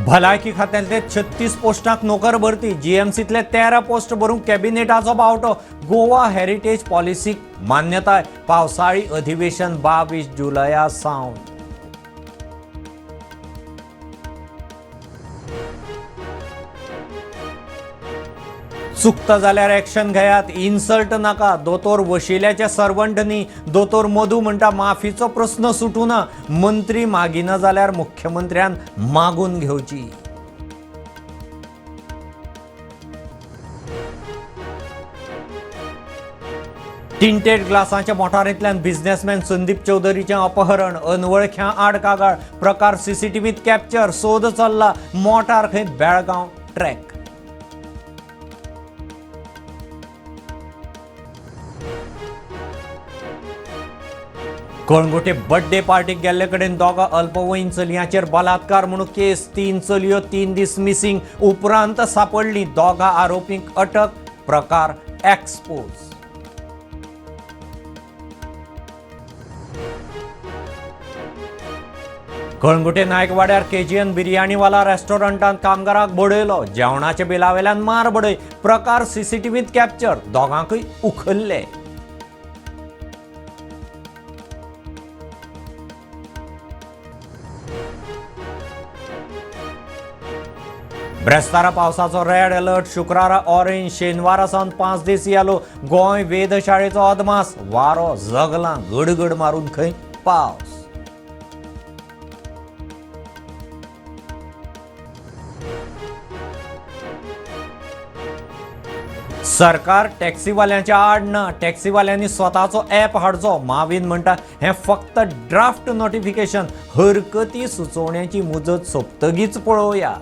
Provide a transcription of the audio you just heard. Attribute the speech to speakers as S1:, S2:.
S1: भलायकी खात्यातले 36 पोस्टांक नोकर भरती, जीएमसीतले 13 पोस्ट भरूंक कॅबिनेटाचो बावटो, गोवा हेरिटेज पॉलिसीक मान्यताय, पावसाळी अधिवेशन 22 जुलया सावन. चुकता जाल्यार एक्शन घेयात, इन्सल्ट नाका. दोतोर वशिल्याचे सर्वंट न्ही. दोतोर मधू म्हणटा माफीचो प्रस्न सुटूना. मंत्री मागिना जाल्यार मुख्यमंत्र्यान मागून घेवची. टिंटेड ग्लासाच्या मोटारींतल्यान बिझनेसमॅन संदीप चौधरीचें अपहरण, अनवळख्या आड कागाळ, प्रकार सीसीटीव्हीत कॅप्चर, सोद चल्ला. मोटार खंय बेळगांव ट्रॅक. कळंगुटे बर्थडे पार्टीक गेल्ले कडेन दोगा अल्पवयीन चलयांचेर बलात्कार म्हणून केस, 3 चलयो 3 दीस मिसिंग, उपरांत सापडली. दोगा आरोपींक अटक. प्रकार एक्सपोज. कळंगुटे नायकवाड्यार केजीएन बिर्याणीवाला रेस्टॉरंटांत कामगाराक बडयलो. जेवणाच्या बिलावेल्यान मार बडय. प्रकार सीसीटीव्हीत कॅप्चर. दोगांकय उखल्ले. ब्रेस्तारा पावसाचो रेड अलर्ट. शुक्रारा ऑरेंज. शेनवारा सावन 5 दीस येलो. गोंय वेधशाळेचो अदमास. वारो जगला गडगड मारून खंय पावस. सरकार टॅक्सीवाल्यांच्या आड ना. टॅक्सीवाल्यांनी स्वताचो ॲप हाडचो. माविन म्हणटा हें फक्त ड्राफ्ट नोटिफिकेशन. हरकती सुचोवण्याची मुजत सोंपतकीच पळोवया.